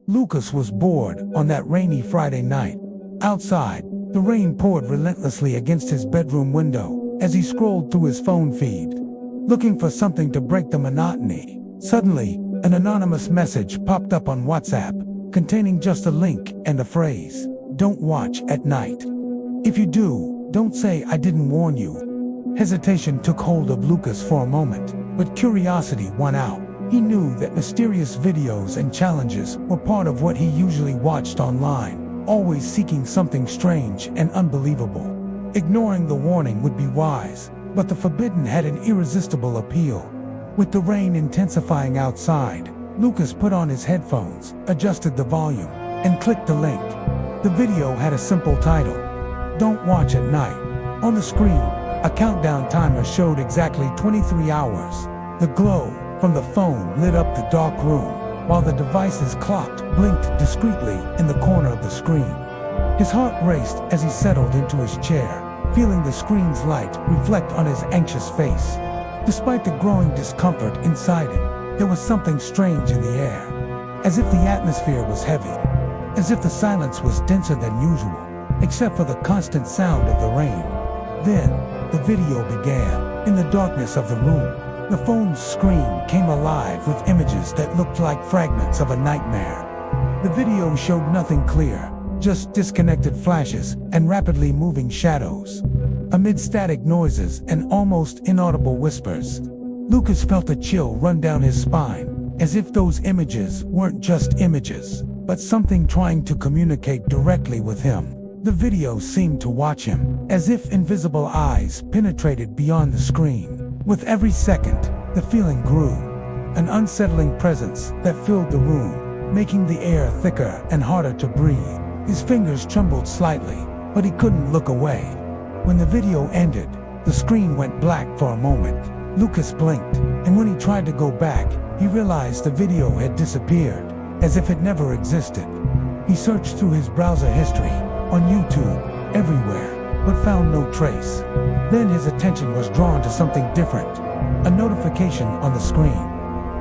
Lucas was bored on that rainy Friday night. Outside, the rain poured relentlessly against his bedroom window as he scrolled through his phone feed, looking for something to break the monotony. Suddenly, an anonymous message popped up on WhatsApp, containing just a link and a phrase, "Don't watch at night. If you do, don't say I didn't warn you." Hesitation took hold of Lucas for a moment, but curiosity won out. He knew that mysterious videos and challenges were part of what he usually watched online, always seeking something strange and unbelievable. Ignoring the warning would be wise, but the forbidden had an irresistible appeal. With the rain intensifying outside, Lucas put on his headphones, adjusted the volume, and clicked the link. The video had a simple title, "Don't Watch at Night." On the screen, a countdown timer showed exactly 23 hours. The glow from the phone lit up the dark room, while the device's clock blinked discreetly in the corner of the screen. His heart raced as he settled into his chair, feeling the screen's light reflect on his anxious face. Despite the growing discomfort inside him, there was something strange in the air, as if the atmosphere was heavy, as if the silence was denser than usual, except for the constant sound of the rain. Then, the video began. In the darkness of the room, the phone's screen came alive with images that looked like fragments of a nightmare. The video showed nothing clear, just disconnected flashes and rapidly moving shadows. Amid static noises and almost inaudible whispers, Lucas felt a chill run down his spine, as if those images weren't just images, but something trying to communicate directly with him. The video seemed to watch him, as if invisible eyes penetrated beyond the screen. With every second, the feeling grew, an unsettling presence that filled the room, making the air thicker and harder to breathe. His fingers trembled slightly, but he couldn't look away. When the video ended, the screen went black for a moment. Lucas blinked, and when he tried to go back, he realized the video had disappeared, as if it never existed. He searched through his browser history, on YouTube, everywhere, but found no trace. Then his attention was drawn to something different, a notification on the screen.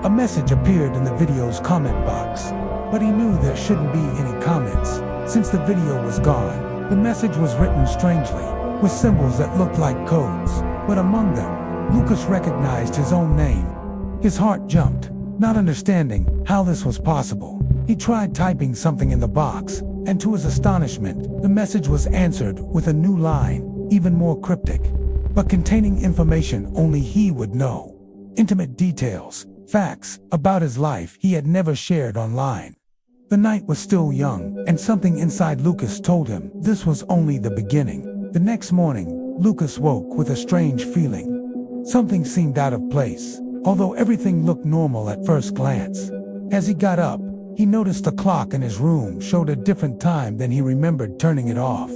A message appeared in the video's comment box, but he knew there shouldn't be any comments, since the video was gone. The message was written strangely, with symbols that looked like codes, but among them, Lucas recognized his own name. His heart jumped, not understanding how this was possible. He tried typing something in the box, and to his astonishment, the message was answered with a new line, even more cryptic, but containing information only he would know. Intimate details, facts about his life he had never shared online. The night was still young, and something inside Lucas told him this was only the beginning. The next morning, Lucas woke with a strange feeling. Something seemed out of place, although everything looked normal at first glance. As he got up, he noticed the clock in his room showed a different time than he remembered turning it off.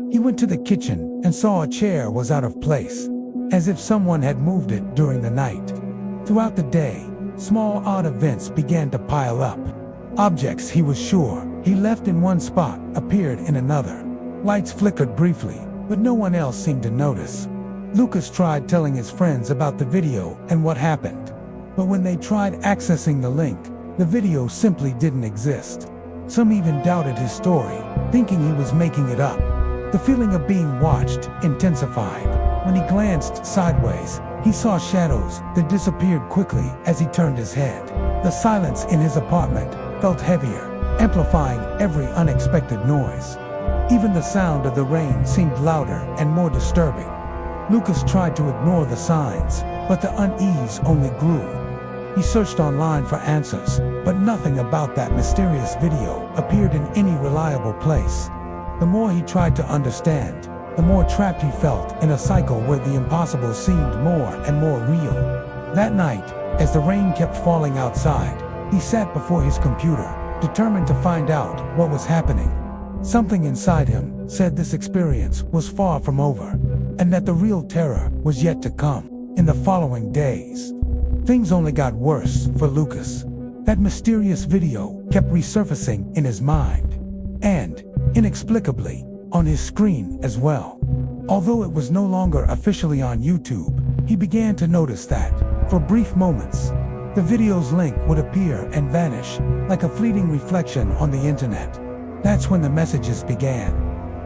He went to the kitchen and saw a chair was out of place, as if someone had moved it during the night. Throughout the day, small odd events began to pile up. Objects he was sure he left in one spot appeared in another. Lights flickered briefly, but no one else seemed to notice. Lucas tried telling his friends about the video and what happened, but when they tried accessing the link, the video simply didn't exist. Some even doubted his story, thinking he was making it up. The feeling of being watched intensified. When he glanced sideways, he saw shadows that disappeared quickly as he turned his head. The silence in his apartment felt heavier, amplifying every unexpected noise. Even the sound of the rain seemed louder and more disturbing. Lucas tried to ignore the signs, but the unease only grew. He searched online for answers, but nothing about that mysterious video appeared in any reliable place. The more he tried to understand, the more trapped he felt in a cycle where the impossible seemed more and more real. That night, as the rain kept falling outside, he sat before his computer, determined to find out what was happening. Something inside him said this experience was far from over, and that the real terror was yet to come. In the following days, things only got worse for Lucas. That mysterious video kept resurfacing in his mind, and, inexplicably, on his screen as well. Although it was no longer officially on YouTube, he began to notice that, for brief moments, The video's link would appear and vanish, like a fleeting reflection on the internet. That's when the messages began.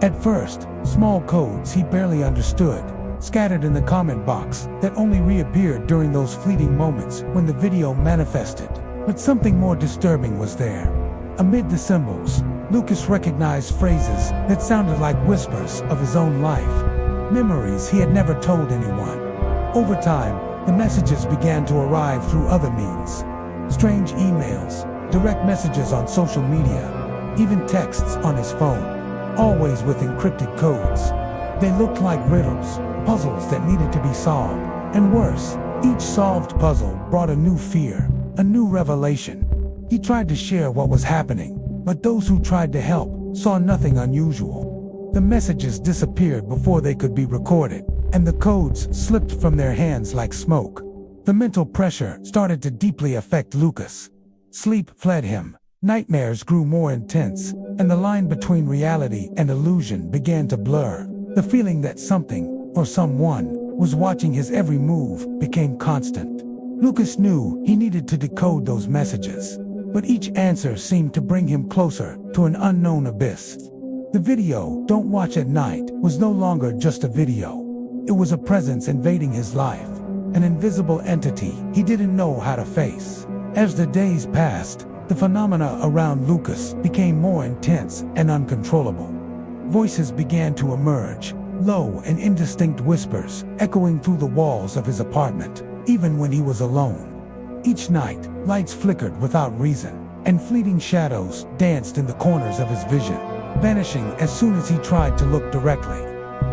At first, small codes he barely understood, scattered in the comment box that only reappeared during those fleeting moments when the video manifested. But something more disturbing was there. Amid the symbols, Lucas recognized phrases that sounded like whispers of his own life, memories he had never told anyone. Over time, the messages began to arrive through other means. Strange emails, direct messages on social media, even texts on his phone, always with encrypted codes. They looked like riddles, puzzles that needed to be solved. And worse, each solved puzzle brought a new fear, a new revelation. He tried to share what was happening, but those who tried to help saw nothing unusual. The messages disappeared before they could be recorded, and the codes slipped from their hands like smoke. The mental pressure started to deeply affect Lucas. Sleep fled him, nightmares grew more intense, and the line between reality and illusion began to blur. The feeling that something, or someone, was watching his every move became constant. Lucas knew he needed to decode those messages, but each answer seemed to bring him closer to an unknown abyss. The video, "Don't Watch at Night," was no longer just a video. It was a presence invading his life, an invisible entity he didn't know how to face. As the days passed, the phenomena around Lucas became more intense and uncontrollable. Voices began to emerge, low and indistinct whispers echoing through the walls of his apartment, even when he was alone. Each night, lights flickered without reason, and fleeting shadows danced in the corners of his vision, vanishing as soon as he tried to look directly.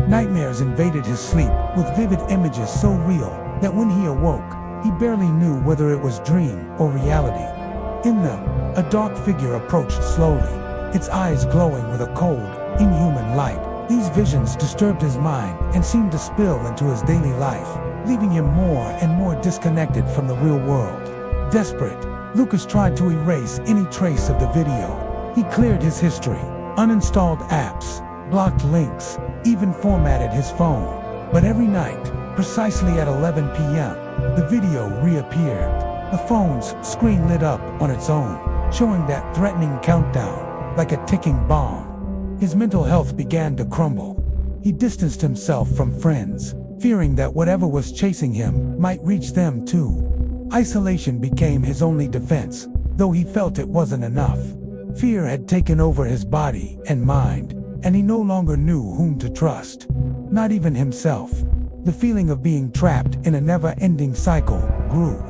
Nightmares invaded his sleep with vivid images so real that when he awoke, he barely knew whether it was dream or reality. In them, a dark figure approached slowly, its eyes glowing with a cold, inhuman light. These visions disturbed his mind and seemed to spill into his daily life, leaving him more and more disconnected from the real world. Desperate, Lucas tried to erase any trace of the video. He cleared his history, uninstalled apps, blocked links, even formatted his phone. But every night, precisely at 11 p.m., the video reappeared. The phone's screen lit up on its own, showing that threatening countdown, like a ticking bomb. His mental health began to crumble. He distanced himself from friends, fearing that whatever was chasing him might reach them too. Isolation became his only defense, though he felt it wasn't enough. Fear had taken over his body and mind, and he no longer knew whom to trust. Not even himself. The feeling of being trapped in a never-ending cycle grew.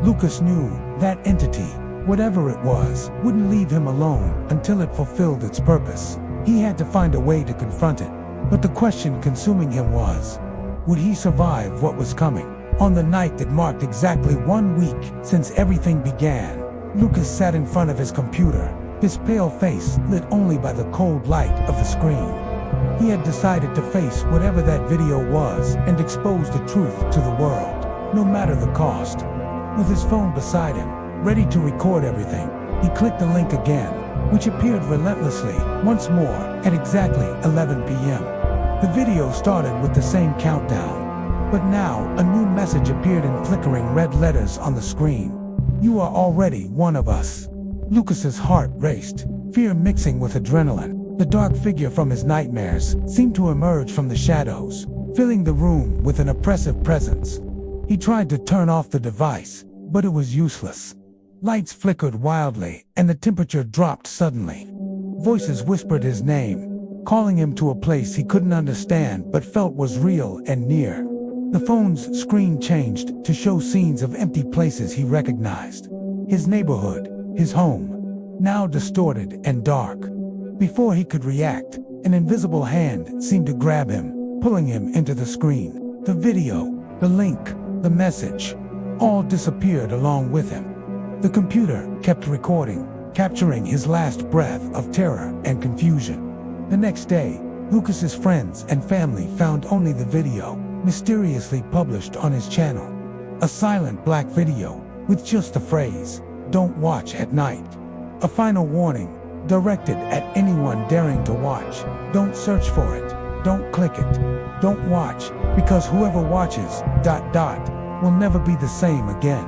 Lucas knew that entity, whatever it was, wouldn't leave him alone until it fulfilled its purpose. He had to find a way to confront it. But the question consuming him was, would he survive what was coming? On the night that marked exactly 1 week since everything began, Lucas sat in front of his computer, his pale face lit only by the cold light of the screen. He had decided to face whatever that video was and expose the truth to the world, no matter the cost. With his phone beside him, ready to record everything, he clicked the link again, which appeared relentlessly once more at exactly 11 p.m. The video started with the same countdown, but now a new message appeared in flickering red letters on the screen. "You are already one of us." Lucas's heart raced, fear mixing with adrenaline. The dark figure from his nightmares seemed to emerge from the shadows, filling the room with an oppressive presence. He tried to turn off the device, but it was useless. Lights flickered wildly, and the temperature dropped suddenly. Voices whispered his name, calling him to a place he couldn't understand but felt was real and near. The phone's screen changed to show scenes of empty places he recognized. His neighborhood, his home, now distorted and dark. Before he could react, an invisible hand seemed to grab him, pulling him into the screen. The video, the link, the message, all disappeared along with him. The computer kept recording, capturing his last breath of terror and confusion. The next day, Lucas's friends and family found only the video, mysteriously published on his channel. A silent black video, with just the phrase, "Don't watch at night." A final warning, directed at anyone daring to watch. Don't search for it. Don't click it. Don't watch, because whoever watches, will never be the same again.